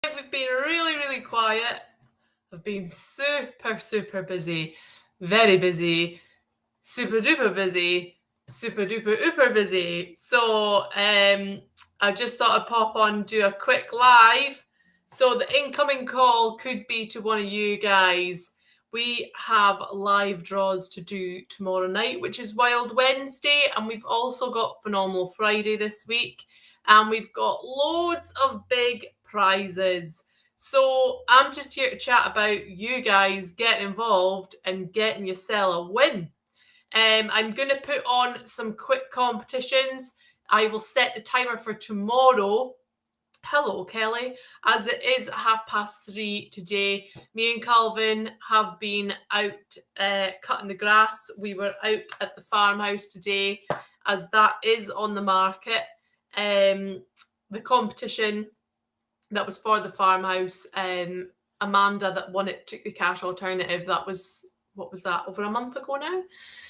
We've been really, really quiet. I've been super busy. Very busy. Super duper busy. Super duper uber busy. So I just thought I'd pop on, do a quick live. So the incoming call could be to one of you guys. We have live draws to do tomorrow night, which is Wild Wednesday, and we've also got Phenomenal Friday this week, and we've got loads of big prizes. So I'm just here to chat about you guys getting involved and getting yourself a win. I'm going to put on some quick competitions. I will set the timer for tomorrow. Hello, Kelly. As it is 3:30 today, me and Calvin have been out cutting the grass. We were out at the farmhouse today, as that is on the market. The competition that was for the farmhouse, Amanda that won it took the cash alternative. That was, what was that, over a month ago now?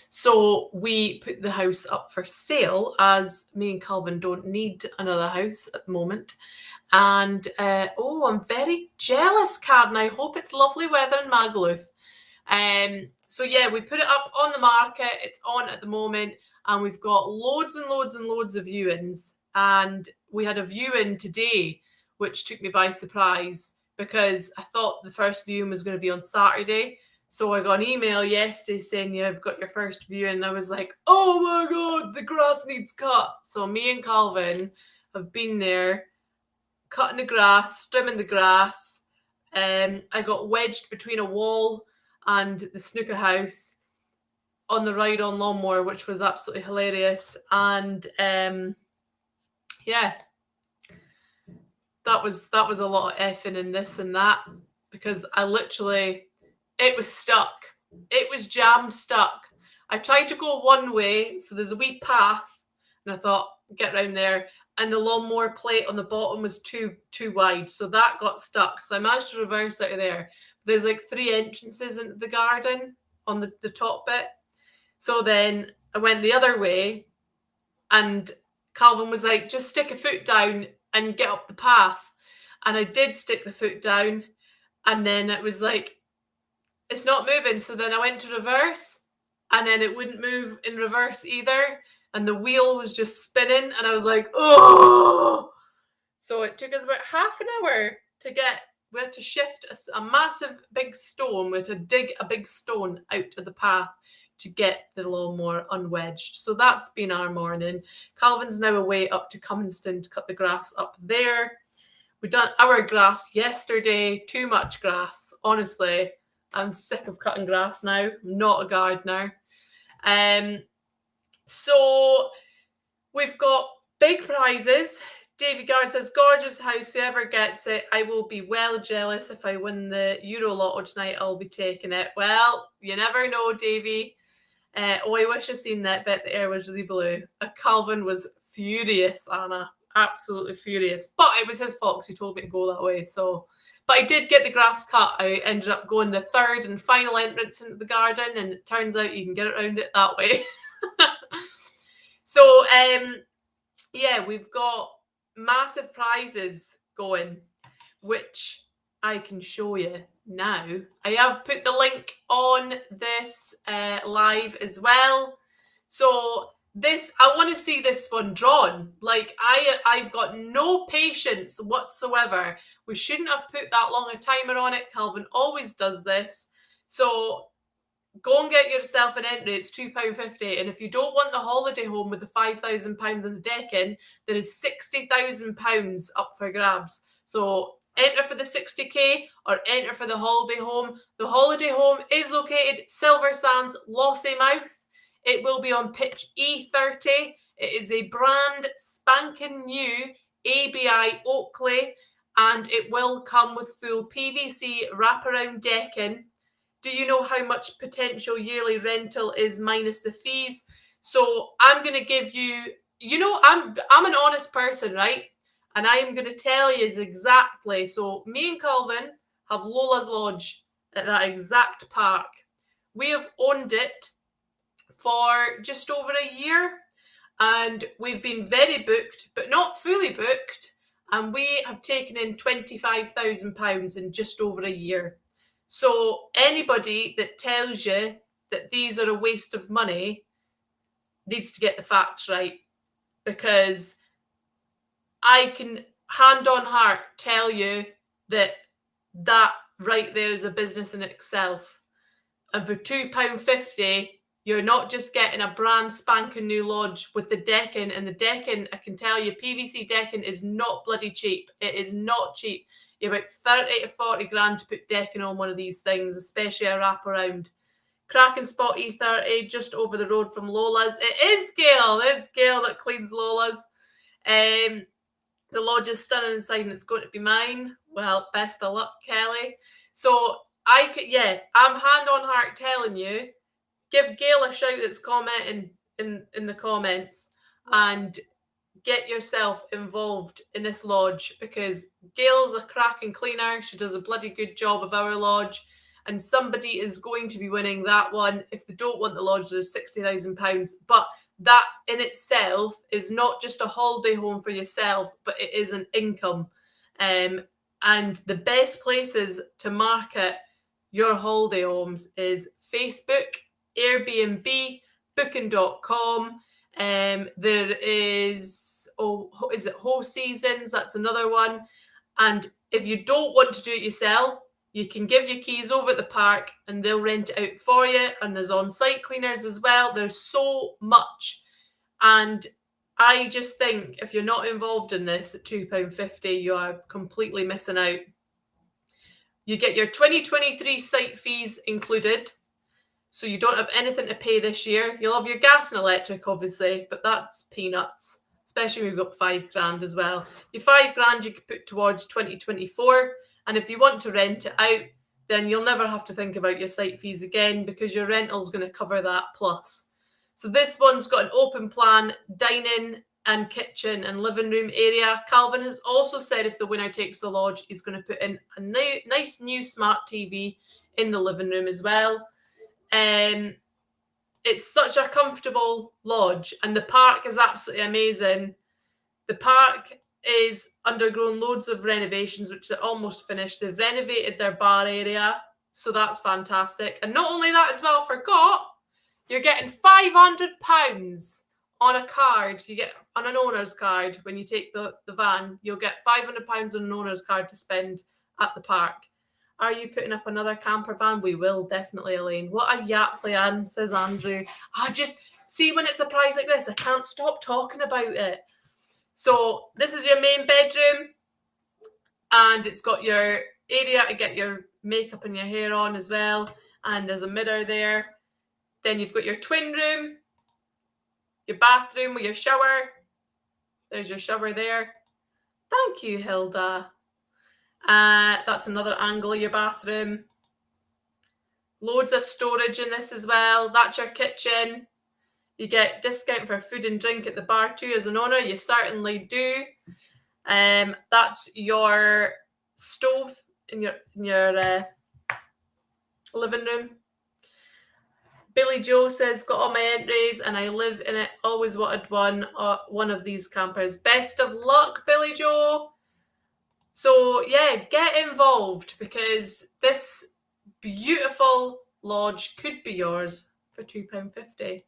So we put the house up for sale, as me and Calvin don't need another house at the moment. And I'm very jealous, Karen. I hope it's lovely weather in Magaluf. So yeah, we put it up on the market. It's on at the moment, and we've got loads and loads and loads of viewings. And we had a viewing today, which took me by surprise because I thought the first viewing was going to be on Saturday. So I got an email yesterday saying, yeah, I've got your first viewing. And I was like, oh my God, the grass needs cut. So me and Calvin have been there cutting the grass, trimming the grass. I got wedged between a wall and the snooker house on the ride-on lawnmower, which was absolutely hilarious. And yeah, that was a lot of effing and this and that, because it was stuck. It was jammed stuck. I tried to go one way, so there's a wee path, and I thought, get around there. And the lawnmower plate on the bottom was too wide, so that got stuck. So I managed to reverse out of there. There's like 3 entrances into the garden on the top bit. So then I went the other way, and Calvin was like, just stick a foot down and get up the path. And I did stick the foot down, and then it was like, it's not moving. So then I went to reverse, and then it wouldn't move in reverse either. And the wheel was just spinning, and I was like, oh! So it took us about half an hour to get, we had to shift a massive big stone, we had to dig a big stone out of the path to get the lawnmower unwedged. So that's been our morning. Calvin's now away up to Cumminston to cut the grass up there. We done our grass yesterday. Too much grass, honestly. I'm sick of cutting grass now. I'm not a gardener. So we've got big prizes. Davy Guard says, gorgeous house, whoever gets it, I will be well jealous. If I win the Euro Lotto tonight, I'll be taking it. Well, you never know, Davy. I wish I seen that. Bet the air was really blue. Calvin was furious, Anna. Absolutely furious. But it was his fault because he told me to go that way. But I did get the grass cut. I ended up going the third and final entrance into the garden, and it turns out you can get around it that way. So, yeah, we've got massive prizes going, which I can show you now. I have put the link on this live as well. So this, I want to see this one drawn. Like, I've got no patience whatsoever. We shouldn't have put that long a timer on it. Calvin always does this. So go and get yourself an entry. It's £2.50. And if you don't want the holiday home with the £5,000 in the decking, there is £60,000 up for grabs. So enter for the 60k or enter for the holiday home. The holiday home is located Silver Sands, Lossiemouth. It will be on pitch E30. It is a brand spanking new ABI Oakley, and it will come with full PVC wraparound decking. Do you know how much potential yearly rental is minus the fees? So I'm going to give you, I'm an honest person, right? And I am going to tell you exactly. So me and Calvin have Lola's Lodge at that exact park. We have owned it for just over a year, and we've been very booked, but not fully booked. and we have taken in £25,000 in just over a year. So anybody that tells you that these are a waste of money needs to get the facts right, because I can hand on heart tell you that right there is a business in itself. And for £2.50, you're not just getting a brand spanking new lodge with the decking. And the decking, I can tell you, PVC decking is not bloody cheap. It is not cheap. You're about 30 to 40 grand to put decking on one of these things, especially a wraparound. Cracking Spot E30, just over the road from Lola's. It is Gail. It's Gail that cleans Lola's. The lodge is stunning inside and it's going to be mine. Well, best of luck, Kelly. So I'm hand on heart telling you, give Gail a shout that's commenting in the comments and get yourself involved in this lodge, because Gail's a cracking cleaner. She does a bloody good job of our lodge, and somebody is going to be winning that one. If they don't want the lodge, there's £60,000. But that in itself is not just a holiday home for yourself, but it is an income. And the best places to market your holiday homes is Facebook, Airbnb, Booking.com. There is it Whole Seasons? That's another one. And if you don't want to do it yourself, you can give your keys over at the park and they'll rent it out for you. And there's on-site cleaners as well. There's so much. And I just think if you're not involved in this at £2.50, you are completely missing out. You get your 2023 site fees included. So you don't have anything to pay this year. You'll have your gas and electric, obviously, but that's peanuts, especially when you've got £5,000 as well. Your £5,000 you could put towards 2024. And if you want to rent it out, then you'll never have to think about your site fees again, because your rental's going to cover that plus. So this one's got an open plan, dining and kitchen and living room area. Calvin has also said if the winner takes the lodge, he's going to put in a nice new smart TV in the living room as well. It's such a comfortable lodge, and the park is absolutely amazing. The park is undergone loads of renovations, which are almost finished. They've renovated their bar area, so that's fantastic. And not only that as well, forgot, you're getting £500 on a card. You get on an owner's card when you take the van. You'll get £500 on an owner's card to spend at the park. Are you putting up another camper van? We will, definitely, Elaine. What a yap, Leanne, says Andrew. I just see when it's a prize like this, I can't stop talking about it. So this is your main bedroom, and it's got your area to get your makeup and your hair on as well. And there's a mirror there. Then you've got your twin room, your bathroom with your shower. There's your shower there. Thank you, Hilda. That's another angle of your bathroom. Loads of storage in this as well. That's your kitchen. You get discount for food and drink at the bar too as an owner. You certainly do. That's your stove in your living room. Billy Joe says, got all my entries and I live in it. Always wanted one of these campers. Best of luck, Billy Joe. So yeah, get involved, because this beautiful lodge could be yours for £2.50.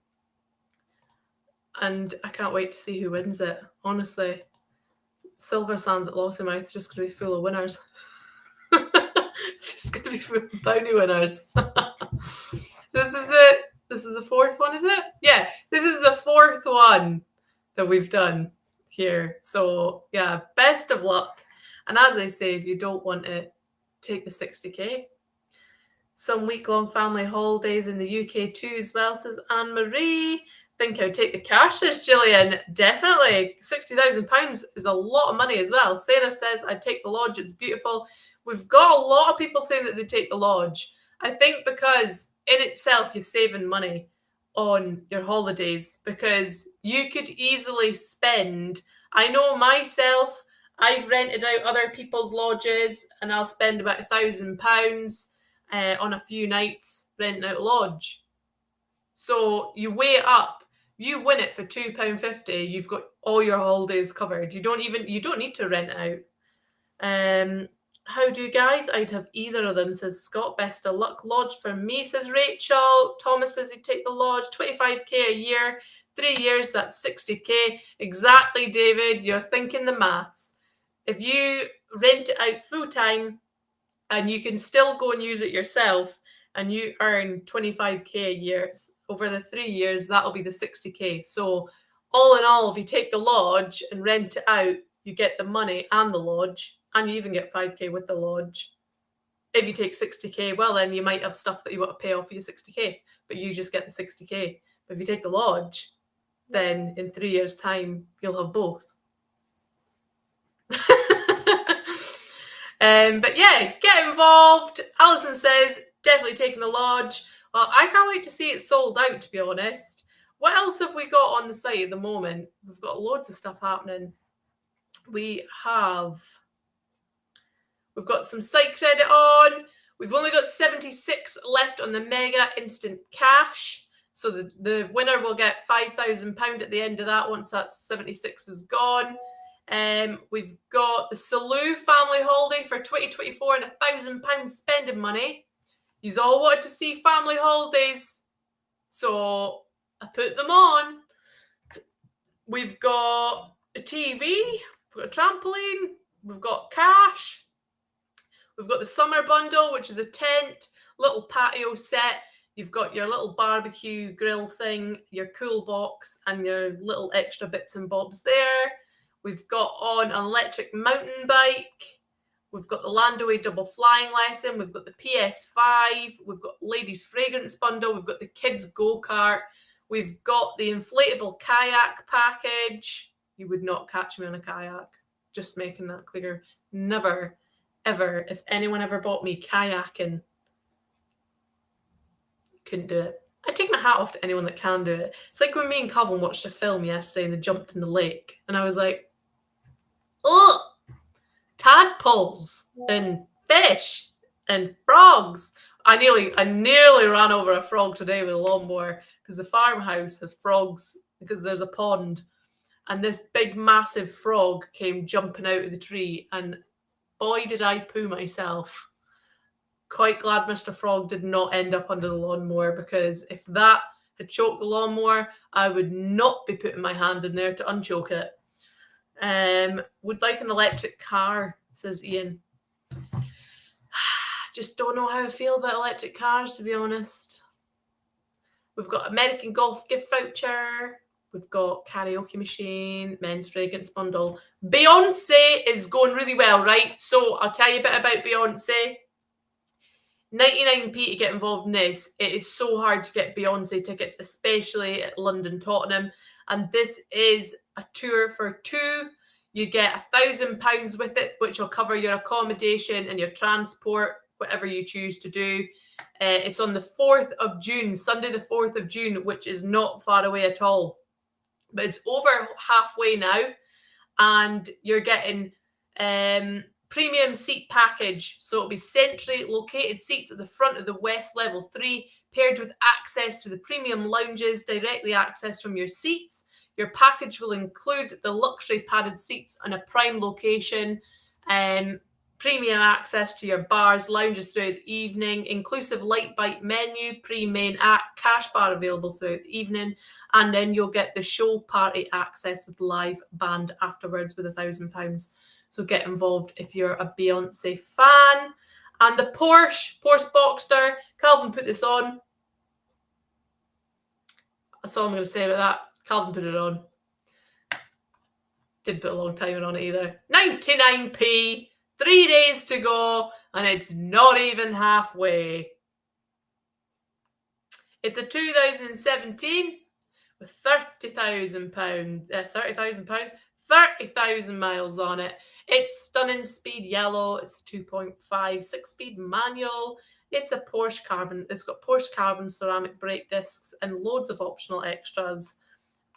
And I can't wait to see who wins it. Honestly, Silver Sands at Lossiemouth is just going to be full of winners. It's just going to be full of bounty winners. This is it. This is the fourth one, is it? Yeah, this is the fourth one that we've done here. So yeah, best of luck. And as I say, if you don't want it, take the 60k. Some week-long family holidays in the UK too as well, says Anne-Marie. Think I'd take the cash, says Gillian. Definitely. £60,000 is a lot of money as well. Sarah says, I'd take the lodge. It's beautiful. We've got a lot of people saying that they take the lodge. I think because in itself, you're saving money on your holidays, because you could easily spend, I know myself, I've rented out other people's lodges and I'll spend about £1,000 on a few nights renting out a lodge. So you weigh it up. You win it for £2.50, you've got all your holidays covered. You don't need to rent it out. How do you guys? I'd have either of them, says Scott. Best of luck. Lodge for me, says Rachel. Thomas says he'd take the lodge. 25k a year, 3 years, that's 60k. Exactly, David. You're thinking the maths. If you rent it out full time and you can still go and use it yourself and you earn 25k a year over the 3 years, that'll be the 60k. So all in all, if you take the lodge and rent it out, you get the money and the lodge, and you even get 5k with the lodge. If you take 60k, well, then you might have stuff that you want to pay off for your 60k, but you just get the 60k. But if you take the lodge, then in 3 years' time, you'll have both. But yeah, get involved. Alison says, definitely taking the lodge. Well, I can't wait to see it sold out, to be honest. What else have we got on the site at the moment? We've got loads of stuff happening. We've got some site credit on. We've only got 76 left on the Mega Instant Cash. So the winner will get £5,000 at the end of that once that 76 is gone. We've got the Salou family holiday for 2024 and £1,000 spending money. You've all wanted to see family holidays, so I put them on. We've got a TV, we've got a trampoline, we've got cash. We've got the summer bundle, which is a tent, little patio set. You've got your little barbecue grill thing, your cool box, and your little extra bits and bobs there. We've got on an electric mountain bike. We've got the Landaway double flying lesson. We've got the PS5. We've got ladies fragrance bundle. We've got the kids go-kart. We've got the inflatable kayak package. You would not catch me on a kayak. Just making that clear. Never, ever, if anyone ever bought me kayaking, couldn't do it. I take my hat off to anyone that can do it. It's like when me and Calvin watched a film yesterday and they jumped in the lake, and I was like, ugh, tadpoles and fish and frogs. I nearly ran over a frog today with a lawnmower because the farmhouse has frogs because there's a pond, and this big massive frog came jumping out of the tree, and boy did I poo myself. Quite glad Mr. Frog did not end up under the lawnmower, because if that had choked the lawnmower, I would not be putting my hand in there to unchoke it. Would like an electric car, says Ian. Just don't know how I feel about electric cars, to be honest. We've got American Golf gift voucher. We've got karaoke machine, men's fragrance bundle. Beyonce is going really well, right? So I'll tell you a bit about Beyonce. 99p to get involved in this. It is so hard to get Beyonce tickets, especially at London Tottenham. And this is a tour for two. You get £1,000 with it, which will cover your accommodation and your transport, whatever you choose to do. It's on the 4th of June, Sunday the 4th of June, which is not far away at all. But it's over halfway now. And you're getting premium seat package. So it'll be centrally located seats at the front of the West Level 3, paired with access to the premium lounges, directly accessed from your seats. Your package will include the luxury padded seats on a prime location, premium access to your bars, lounges throughout the evening, inclusive light bite menu, pre-main act, cash bar available throughout the evening, and then you'll get the show party access with live band afterwards with £1,000. So get involved if you're a Beyonce fan. And the Porsche Boxster, Calvin put this on. That's all I'm going to say about that. Calvin put it on. Didn't put a long timer on it either. 99p, 3 days to go, and it's not even halfway. It's a 2017 with 30,000 miles on it. It's stunning speed yellow. It's a 2.5 6-speed manual. It's a Porsche carbon. It's got Porsche carbon ceramic brake discs and loads of optional extras.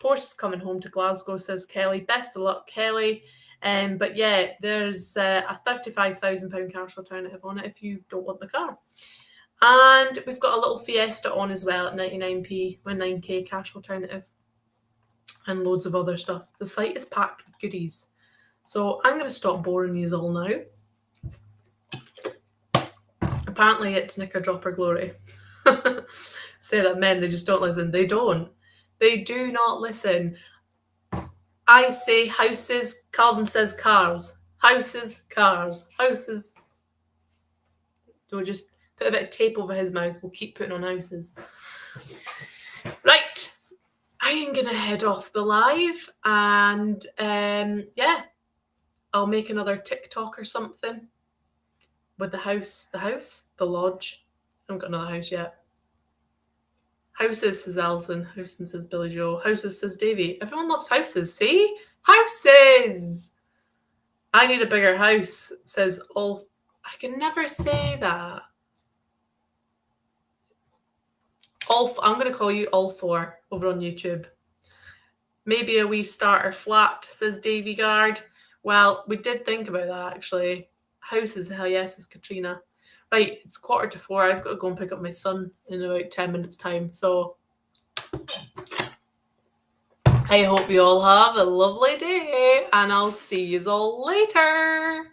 Porsche's coming home to Glasgow, says Kelly. Best of luck, Kelly. But yeah, there's a £35,000 cash alternative on it if you don't want the car. And we've got a little Fiesta on as well at 99p with 9k cash alternative. and loads of other stuff. The site is packed with goodies. So I'm going to stop boring you all now. Apparently it's Knickerdropper glory. Say that men, they just don't listen. They don't. They do not listen. I say houses, Calvin says cars. Houses, cars. Houses. We'll just put a bit of tape over his mouth. We'll keep putting on houses. Right. I am going to head off the live and yeah, I'll make another TikTok or something with the house, the lodge. I haven't got another house yet. Houses, says Alison. Houses, says Billy Joe. Houses, says Davey. Everyone loves houses. See? Houses! I need a bigger house, says all. I can never say that. I'm going to call you all four over on YouTube. Maybe a wee starter flat, says Davy Guard. Well, we did think about that, actually. Houses, hell yes, says Katrina. Right, it's 3:45. I've got to go and pick up my son in about 10 minutes' time. So I hope you all have a lovely day, and I'll see you all later.